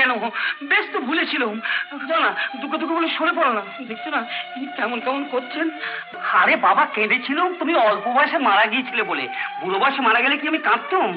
কেন? বেশ তো ভুলেছিল। জানা দুঃখ দুঃখ বলে সরে পড়ো না। দেখছো না তিনি কেমন কেমন করছেন? আরে বাবা কেঁদেছিল তুমি অল্প বয়সে মারা গিয়েছিলে বলে। বুড়ো বয়সে মারা গেলে কি আমি কাঁদতাম?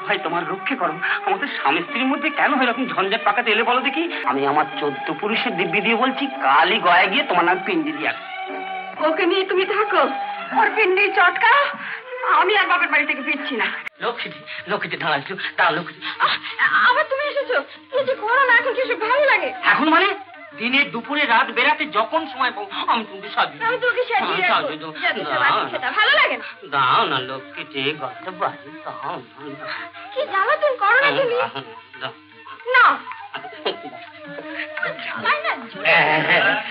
ভাই তোমার রক্ষে করো। আমাদের স্বামী স্ত্রীর মধ্যে কেন এরকম ঝঞ্ঝাট পাকাতে এলে বলো দেখি? আমি আমার 14 পুরুষের দিব্যি দিয়ে বলছি, কালই গয়া গিয়ে তোমার নাম পিন্ডি দিয়ে আসো। ওকে নিয়ে তুমি থাকো, ওর পিন্ডি চটকা। আমি আর বাপের বাড়ি থেকে ফিরছি না। লক্ষ্মীটি লক্ষ্মীটি দাঁড়াচ্ছো, দাঁড়া লক্ষ্মীটি। আবার তুমি এসেছো? তুমি যে করো না, এখন কিছু ভালো লাগে এখন মানে দিনে দুপুরে রাত বেরাতে যখন সময় পাবো আমি তোমাকে সাজিয়ে আমি তোকে সাজিয়ে ভালো লাগে না? দাও না লক্ষ্মীটি, গল্পটা বাড়ি দাও। কি জ্বালা তুমি করো না তুমি? না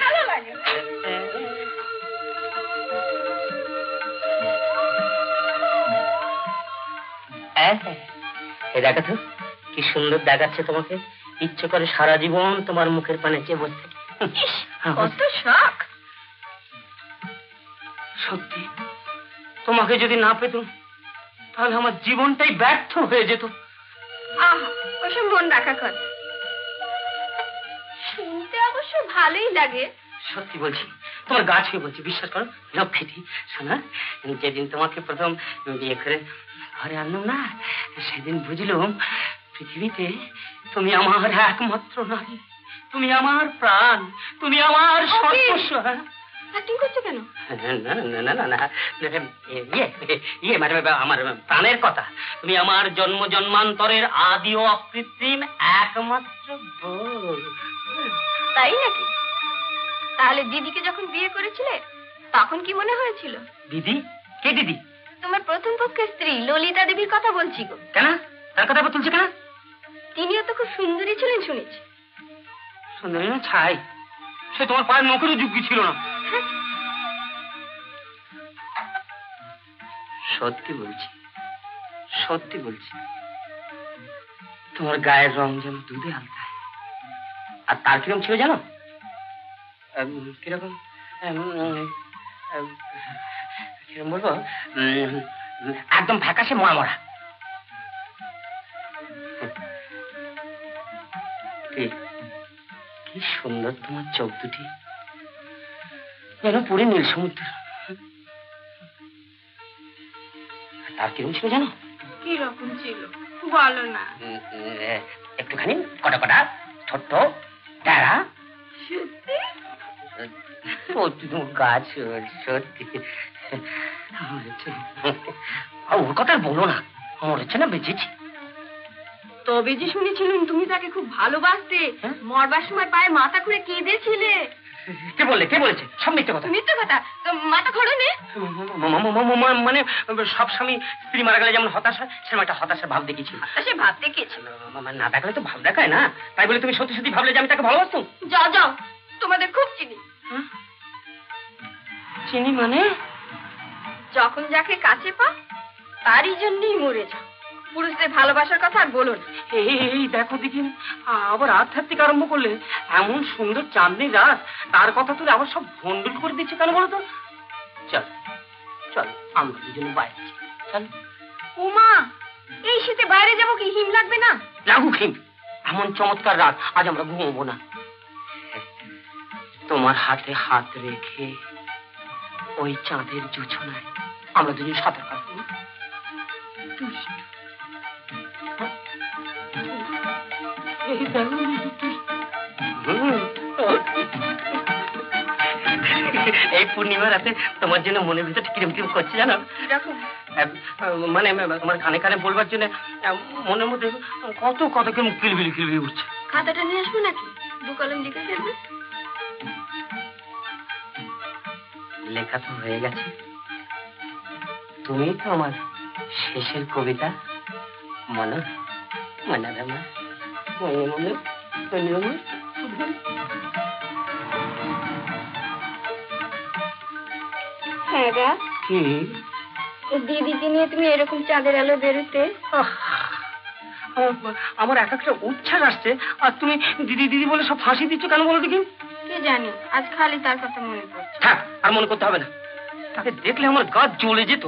ভালো লাগে। দেখো তো কি সুন্দর দেখাচ্ছে তোমাকে। ইচ্ছে করে সারা জীবন তোমার মুখের পানে চেয়ে বসে। কত শখ। সত্যি তোমাকে যদি না পেতাম তাহলে আমার জীবনটাই ব্যর্থ হয়ে যেত। ওসব মন রাখা কথা শুনতে অবশ্য ভালোই লাগে। সত্যি বলছি, তোমার গা ছুঁয়ে বলছি, বিশ্বাস করো লক্ষ্মীটি। শোনা, যেদিন তোমাকে প্রথম বিয়ে করে ঘরে আনলাম না, সেদিন বুঝলাম পৃথিবীতে তুমি আমার একমাত্র নারী, তুমি আমার প্রাণ, তুমি আমার সর্বস্ব। অ্যাক্টিং করছো কেন? না না না না আমার প্রাণের কথা। তুমি আমার জন্ম জন্মান্তরের আদি ও অকৃত্রিম একমাত্র বউ। তাই নাকি? তাহলে দিদিকে যখন বিয়ে করেছিলে তখন কি মনে হয়েছিল? দিদি? কে দিদি? তোমার প্রথম পক্ষের স্ত্রী ললিতা দেবীর কথা বলছি গো। কেন? তার কথা আবার তুলছে কেন? তিনিও তো খুব সুন্দরী ছিলেন শুনেছি। সুন্দরী না ছাই, সে তোমার পায়ের নখেরও যোগ্য ছিল না। সত্যি বলছি, সত্যি বলছি, তোমার গায়ের রং যেন দুধে আলতা। আর তার কিরকম ছিল জানো? কিরকম কিরকম বলবো, একদম ফ্যাকাশে মরা। কি সুন্দর তোমার চোখ দুটি, যেন পুরো নীল সমুদ্র। তার কিরকম ছিল জানো? কিরকম ছিল বলো না। একটুখানি কটা কটা ছোট্ট টেরা। সত্যি গাছ সত্যি। ওর কথা বলো না, মরেছে না বেঁচেছি? তবে যে শুনেছিলেন তুমি তাকে খুব ভালোবাসতে, মরবার সময় পায়ে মাথা খুঁড়ে কেঁদেছিলে। কে বললে? কে বলেছে? সব মিথ্যে কথা। মিথ্যে কথা? মাথা খোঁড়োনি? মানে সব স্বামী স্ত্রী মারা গেলে যেমন হতাশ হয়, সেরকম একটা হতাশার ভাব দেখিয়েছিল। সে ভাব দেখিয়েছিল? না দেখালে তো ভাব দেখায় না। তাই বলে তুমি সত্যি সত্যি ভাবলে যে আমি তাকে ভালোবাসতাম? যাও যাও, তোমাদের খুব চিনি। চিনি মানে? যখন যাকে কাছে পাও তারই জন্যই মরে যাও। পুরুষদের ভালোবাসার কথা আর বলুন। এই দেখো দেখি, আবার আধ্যাত্মিক আরম্ভ করলে। এমন সুন্দর চাঁদনি রাত, তার কথা তুলে আবার সব ভন্ডুল করে দিচ্ছে কেন বলো তো? চল চল, আমরা দুজনে বাইরে চল। উমা, এই শীতে বাইরে যাবো কি? হিম লাগবে না? লাগুক হিম, এমন চমৎকার রাত, আজ আমরা ঘুমবো না। তোমার হাতে হাত রেখে ওই চাঁদের জোছনায় আমরা দুজন সাঁতার কাটবো। এই পূর্ণিমা রাতে তোমার জন্য মনের ভিতরে কিরম কিরম করছে জানো? মানে আমার কানে কানে বলবার জন্য মনের মধ্যে কত কত কিরম কিলবিলি কিলবিলি উঠছে। খাতাটা নিয়ে আসবো নাকি? দু কলম লিখে ফেলবে। লেখা তো হয়ে গেছে, তুমি তো আমার শেষের কবিতা। মনে মনে মনে মনে মনে মনে। হ্যাঁ গা, কি দিদিকে নিয়ে তুমি এরকম চাঁদের আলো বেরোতে? আমার এক একটা উচ্ছ্বাস আসছে, আর তুমি দিদি দিদি বলে সব ফাঁসি দিচ্ছ কেন বলো দেখি? কে জানি, আজ খালি তার কথা মনে পড়ছে। হ্যাঁ, আর মনে করতে হবে না। তাকে দেখলে আমার গা জ্বলে যেত।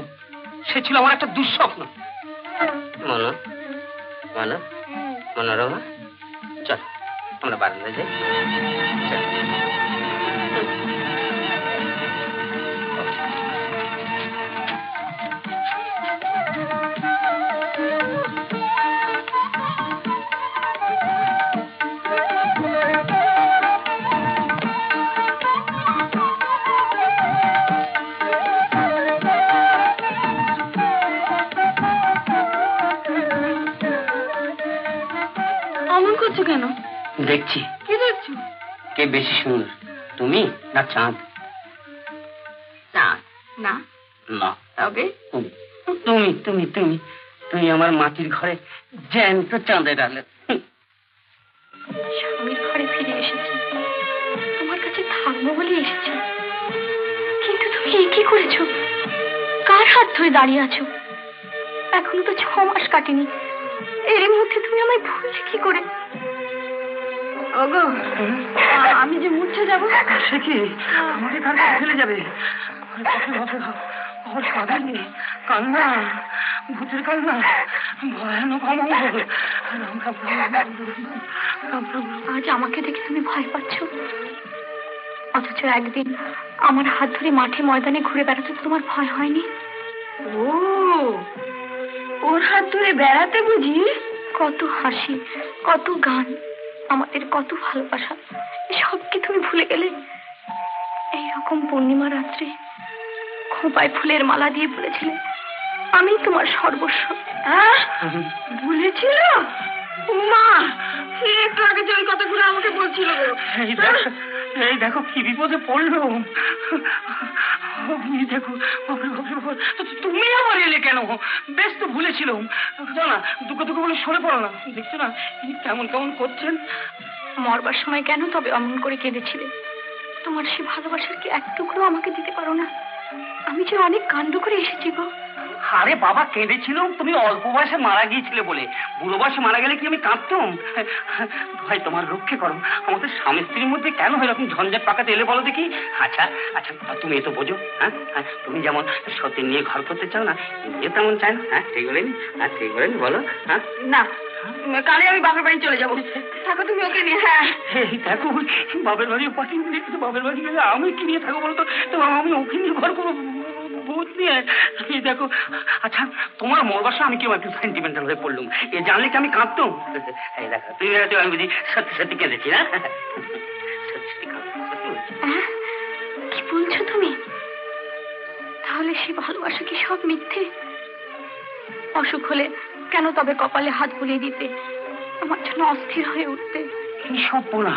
সে ছিল আমার একটা দুঃস্বপ্ন। মনো মনো মনোরমা, আমরা বারান্দায় যাই। অমন করছো কেন? দেখছি কি দেখছো? কে বেশি সুন্দর, তুমি না চাঁদ? চাঁদ না, না, তবে তুমি তুমি তুমি তুমি আমার মাটির ঘরে জ্যান্ত চাঁদের আলো। স্বামীর ঘরে ফিরে এসেছি, তোমার কাছে থাকবো বলে এসেছি, কিন্তু তুমি কি করেছো? কার হাত ধরে দাঁড়িয়ে আছো? এখনো তো 6 মাস কাটেনি, এর মধ্যে তুমি আমায় ভুললে কি করে? ওগো, আমি যে মুছে যাবো। সে কি আমাকে কালকে ফেলে যাবে? কান্না, ভূতের কান্না, ভয়ানক অমঙ্গল। আজ আমাকে দেখে তুমি ভয় পাচ্ছ, অথচ একদিন আমার হাত ধরে মাঠে ময়দানে ঘুরে বেড়াতে তোমার ভয় হয়নি? ও, ওর হাত ধরে বেড়াতে বুঝি? কত হাসি, কত গান, আমাদের কত ভালোবাসা, সব কি তুমি ভুলে গেলে? এইরকম পূর্ণিমা রাত্রে খোঁপায় ফুলের মালা দিয়ে বলেছিলে আমি তোমার সর্বস্ব। ভুলেছিল? মা, একটু আগে যে ওই কথাগুলো আমাকে বলছিল। এই দেখো কি বিপদে পড়লো। দেখো, তুমি আমার এলে কেন? বেশ তো ভুলেছিলাম। না, দুঃখ দুঃখ বলে সরে পড়ো না। দেখছো না তিনি কেমন কেমন করছেন? মরবার সময় কেন তবে অমন করে কেঁদেছিলে? তোমার সে ভালোবাসার কি এক টুকরো আমাকে দিতে পারো না? আমি যে অনেক কাণ্ড করে এসেছি গো। আরে বাবা কেঁদেছিল তুমি অল্প বয়সে মারা গিয়েছিলে বলে। বুড়ো বয়সে মারা গেলে কি আমি কাঁদতাম? ভাই তোমার রক্ষে করো, আমাদের স্বামী স্ত্রীর মধ্যে কেন এরকম ঝঞ্ঝাট পাকাতে এলে বলো দেখি। আচ্ছা আচ্ছা, তুমি এ তো বোঝো। হ্যাঁ, তুমি যেমন সত্যি নিয়ে ঘর করতে চাও না, এ তেমন চায় না। হ্যাঁ, ঠিক বলেনি? হ্যাঁ, ঠিক বলেনি বলো। হ্যাঁ না, কালে আমি বাপের বাড়ি চলে যাবো। থাকো তুমি ওকে নিয়ে। হ্যাঁ, এই দেখো বাপের বাড়ি পাঠিয়ে দিলে, বাপের বাড়ি গেলে আমি কি নিয়ে থাকবো বলতো? তো আমি ওকে নিয়ে ঘর করবো ভূত নিয়ে। এই দেখো, আচ্ছা তোমার মরবার সময় আমি কেউ একটু সেন্টিমেন্টাল হয়ে পড়লুম, এ জানলে কি আমি কাঁদতাম? এই দেখো তুমি ভেবেছো আমি বুঝি সত্যি সত্যি কেঁদেছি না? সত্যি কি বলছো তুমি? তাহলে সে ভালোবাসা কি সব মিথ্যে? অসুখ হলে কেন তবে কপালে হাত বুলিয়ে দিতে, আমার জন্য অস্থির হয়ে উঠতে? কি সব বলা,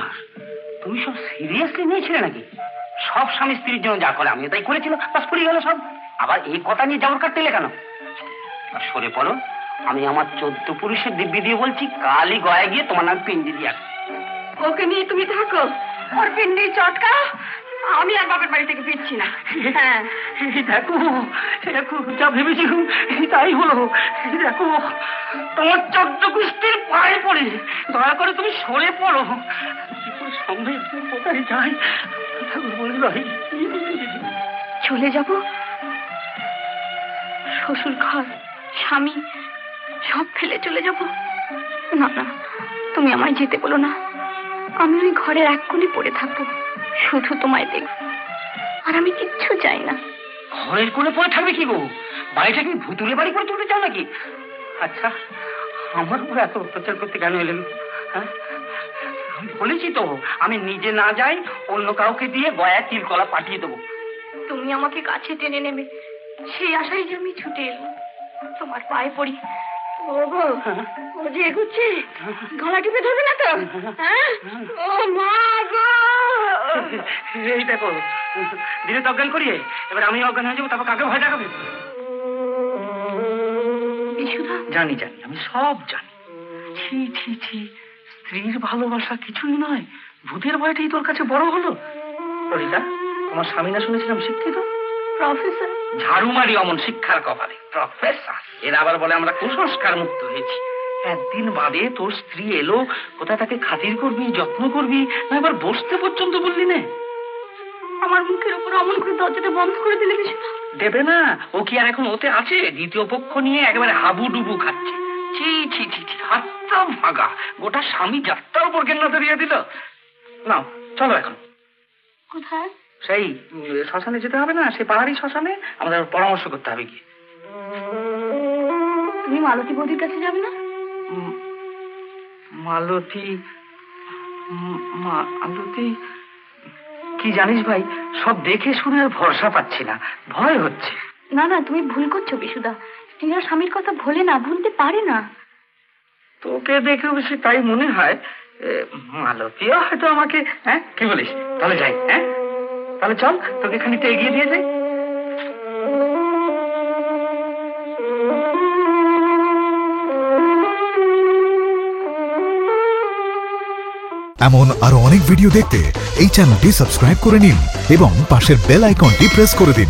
তুমি সব সিরিয়াসলি নিয়েছিলে নাকি? সব স্বামী স্ত্রীর জন্য যা করে আমিও তাই করেছিল, বাস পড়ে গেল সব। আবার এই কথা নিয়ে যাওয়ার কাটতে এলে কেন? সরে পড়ো, আমি আমার 14 পুরুষের দিব্যি দিয়ে বলছি, কালই গয়া গিয়ে তোমার নাম পিন্ডি দিয়ে আসবে। ওকে নিয়ে তুমি থাকো, ওর পিন্ডি চটকা, আমি আর বাপের বাড়ি থেকে ফিরছি না। হ্যাঁ, দেখো দেখো যা ভেবেছিলাম তাই হলো। দেখো তোমার 14 কুস্তির পায়ে পড়ে দয়া করে তুমি সরে পড়ো। সামনে কোথায় যাই বলে ভাই। চলে যাব? শ্বশুর ঘর, স্বামী সব ফেলে চলে যাব? না না, তুমি আমায় যেতে বলো না। আমি ওই ঘরের এক কোণে পড়ে থাকবো, শুধু তোমায় দেখব, আর আমি কিচ্ছু চাই না। ঘরের কোণে পড়ে থাকবে কি গো? বাড়িটা কি ভুতুলে বাড়ি করে তুলতে চাও নাকি? আচ্ছা, আমার উপরে এত অত্যাচার করতে কেন এলেন? হ্যাঁ, আমি বলেছি তো আমি নিজে না যাই অন্য কাউকে দিয়ে গয়া তিলকলা পাঠিয়ে দেবো। তুমি আমাকে কাছে টেনে নেবে সেই আশাই যে আমি ছুটে এলাম। তোমার পায়ে পড়ি। ও গো, ও যে এগুচ্ছে, গলা টিপে ধরবে না তো? হ্যাঁ, ও মা গো। এই দেখো দিনে তো অজ্ঞান করিয়ে, এবার আমি অজ্ঞান হয়ে যাবো, তারপর কাকে ভয় দেখাবে? জানি জানি, আমি সব জানি। ছি ছি ছি, স্ত্রীর ভালোবাসা কিছুই নয়, ভূতের ভয়টাই তোর কাছে বড় হলো। ললিতা, তোমার স্বামী না শুনেছিলাম শিক্ষিত? প্রফেসর। ঝাড়ুমারি অমন শিক্ষার কপালে প্রফেসর। এরা আবার বলে আমরা কুসংস্কার মুক্ত হয়েছি। একদিন বাদে তোর স্ত্রী এলো, কোথায় তাকে খাতির করবি, যত্ন করবি না, এবার বসতে পর্যন্ত বললি না। আমার মুখের উপর অমন করে দরজাটা বন্ধ করে দিলে কিছু দেবে না? ও কি আর এখন ওতে আছে? দ্বিতীয় পক্ষ নিয়ে একেবারে হাবুডুবু খাচ্ছে। ছি ছি ছি ছি, হাতটা ভাগা, গোটা স্বামী যাত্রার উপর কেন দিয়ে দিল। না চলো এখন। কোথায়? সেই শ্মশানে যেতে হবে না, সেই পাহাড়ি শ্মশানে আমাদের পরামর্শ করতে হবে গিয়ে। তুমি মালতী বৌদির কাছে যাবে না? মালতী, মালতী কি জানিস ভাই, সব দেখে শুনে আর ভরসা পাচ্ছি না, ভয় হচ্ছে। না না, তুমি ভুল করছো বিশুদা। স্ত্রীরা স্বামীর কথা ভোলে না, ভুলতে পারে না। তোকে দেখে বেশি তাই মনে হয়। মালতীও হয়তো আমাকে, হ্যাঁ কি বলিস? তাহলে যাই, হ্যাঁ তাহলে চল, তোকে খানিকটা এগিয়ে দিয়ে যাই। এমন আরো অনেক ভিডিও দেখতে এই চ্যানেলটি সাবস্ক্রাইব করে নিন এবং পাশের বেল আইকনটি প্রেস করে দিন।